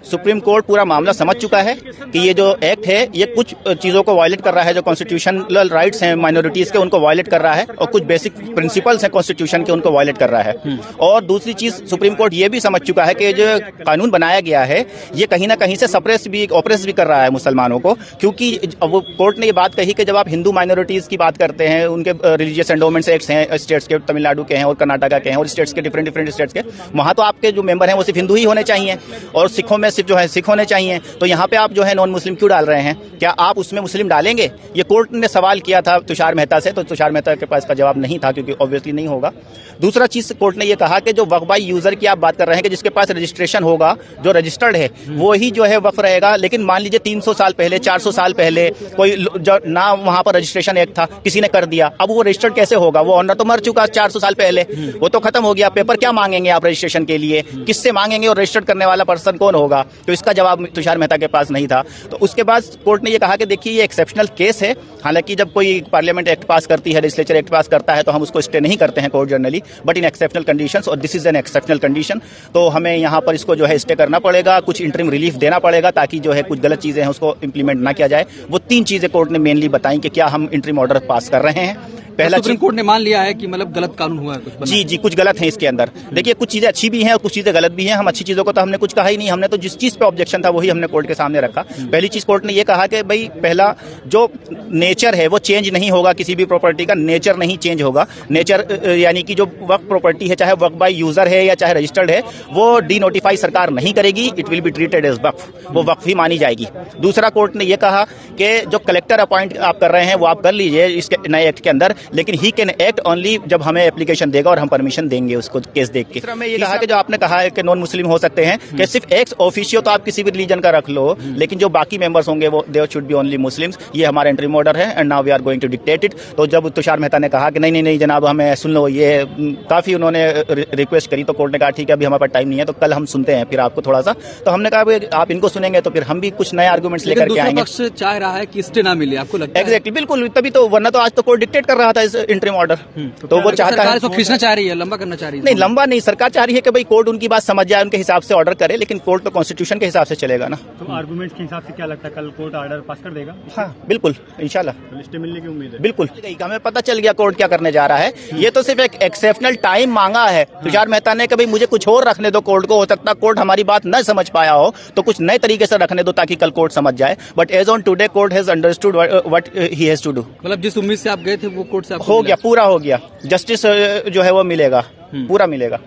Supreme court पूरा मामला समझ चुका है कि ये जो एक्ट है ये कुछ चीजों को वायलेट कर रहा है, जो कॉन्स्टिट्यूशनल राइट्स हैं माइनॉरिटीज के उनको वायलेट कर रहा है, और कुछ बेसिक प्रिंसिपल्स हैं कॉन्स्टिट्यूशन के उनको वायलेट कर रहा है। और दूसरी चीज सुप्रीम कोर्ट ये भी समझ चुका है कि जो कानून बनाया गया है ये कहीं ना कहीं से सप्रेस भी ऑप्रेस भी कर रहा है मुसलमानों को, क्योंकि वो कोर्ट ने ये बात कही कि जब आप हिंदू माइनॉरिटीज की बात करते हैं, उनके रिलीजियस एंडोमेंट्स एक्ट्स हैं स्टेट्स के, तमिलनाडु के हैं और कर्नाटका के हैं और स्टेट्स के डिफरेंट स्टेट्स के, वहां तो आपके जो मेंबर हैं वो सिर्फ हिंदू ही होने चाहिए और सिखों में सिर्फ जो है सिख होने चाहिए। तो यहाँ पे आप जो है नॉन मुस्लिम क्यों डाल रहे हैं? क्या आप उसमें मुस्लिम डालेंगे? ये कोर्ट ने सवाल किया था तुषार मेहता से, तो तुषार मेहता के पास का जवाब नहीं था क्योंकि ऑब्वियसली नहीं होगा। दूसरा चीज कोर्ट ने ये कहा कि जो वक्फ बाय यूजर की आप बात कर रहे हैं कि जिसके पास रजिस्ट्रेशन होगा, जो रजिस्टर्ड है वो ही जो है वक्फ रहेगा। लेकिन मान लीजिए 300 साल पहले 400 साल पहले कोई जो ना वहां पर रजिस्ट्रेशन एक्ट था, किसी ने कर दिया, अब वो रजिस्टर्ड कैसे होगा? वो ऑनर तो मर चुका 400 साल पहले, वो तो खत्म हो गया। पेपर क्या मांगेंगे आप रजिस्ट्रेशन के लिए? किससे मांगेंगे और रजिस्टर्ड करने वाला पर्सन कौन होगा? तो इसका जवाब तुषार मेहता के पास नहीं था। तो उसके बाद कोर्ट ने ये कहा कि देखिए ये एक्सेप्शनल केस है, हालांकि जब कोई पार्लियामेंट एक्ट पास करती है, लेजिस्लेचर एक्ट पास करता है तो हम उसको स्टे नहीं करते हैं court generally, but in exceptional conditions, और this is an exceptional condition, तो हमें यहाँ पर इसको जो है स्टे करना पड़ेगा, कुछ इंटरिम रिलीफ देना पड़ेगा ताकि जो है कुछ गलत चीजें हैं उसको इंप्लीमेंट ना किया जाए। वो 3 चीजें कोर्ट ने मेनली बताई कि क्या हम इंटरिम ऑर्डर पास कर रहे हैं। पहला सुप्रीम कोर्ट ने मान लिया है कि मतलब गलत कानून हुआ है कुछ। जी कुछ गलत है इसके अंदर। देखिए कुछ चीजें अच्छी भी हैं और कुछ चीजें गलत भी हैं। हम अच्छी चीजों को तो हमने कुछ कहा ही नहीं, हमने तो जिस चीज पे ऑब्जेक्शन था वही हमने कोर्ट के सामने रखा। पहली चीज कोर्ट ने ये कहा कि भाई पहला जो नेचर है वो चेंज नहीं होगा, किसी भी प्रॉपर्टी का नेचर नहीं चेंज होगा। नेचर यानी कि जो वक्फ प्रॉपर्टी है, चाहे वक्फ बाय यूजर है या चाहे रजिस्टर्ड है, वो डी नोटिफाई सरकार नहीं करेगी, it will be treated as वक्फ, वो वक्फ ही मानी जाएगी। दूसरा कोर्ट ने ये कहा कि जो कलेक्टर अपॉइंट आप कर रहे हैं वो आप कर लीजिए इसके नए एक्ट के अंदर, लेकिन ही कैन एक्ट ओनली जब हमें एप्लीकेशन देगा और हम परमिशन देंगे उसको केस देख के। तीसरा में ये कहा कि जो आपने कहा है कि नॉन मुस्लिम हो सकते हैं, कि सिर्फ एक्स ऑफिशियो तो आप किसी भी रिलीजन का रख लो, लेकिन जो बाकी मेंबर्स होंगे वो they should be only Muslims. ये हमारा इंटरिम ऑर्डर है and now we are going to dictate it. तो जब तुषार मेहता ने कहा कि नहीं जनाब हमें सुन लो, ये काफी उन्होंने रिक्वेस्ट करी, तो कोर्ट ने कहा ठीक है अभी हमारे पास टाइम नहीं है, तो कल हम सुनते हैं फिर आपको थोड़ा सा। तो हमने कहा आप इनको सुनेंगे तो फिर हम भी कुछ नए आर्गूमेंट्स लेकर के आएंगे। पक्ष चाह रहा है कि स्टे ना मिले, आपको लगता है? एग्जैक्टली, बिल्कुल, तभी तो, वरना तो आज तो कोर्ट डिक्टेट कर रहा था इस इंटरिम ऑर्डर। तो वो चाहता है, इसको खींचना चाह रही है, लंबा करना चाह रही है। नहीं लंबा नहीं, सरकार चाह रही है कि भाई कोर्ट उनकी बात समझ जाए, उनके हिसाब से ऑर्डर करे, लेकिन कोर्ट तो कॉन्स्टिट्यूशन के हिसाब से चलेगा ना। तो आर्गुमेंट्स के हिसाब से क्या लगता है कल कोर्ट ऑर्डर पास कर देगा? हाँ बिल्कुल, इंशाल्लाह स्टे मिलने की उम्मीद है। बिल्कुल, हमें पता चल गया कोर्ट क्या करने जा रहा है। ये तो सिर्फ एक एक्सेप्शनल टाइम मांगा है तुषार मेहता ने कि भाई मुझे कुछ और रखने दो कोर्ट को, हो सकता कोर्ट हमारी बात न समझ पाया हो तो कुछ नए तरीके से रखने दो ताकि कल कोर्ट समझ जाए। But as on today court has understood what he has to do. मतलब जिस उम्मीद से आप गए थे वो कोर्ट से हो गया, पूरा हो गया, जस्टिस जो है वो मिलेगा, पूरा मिलेगा।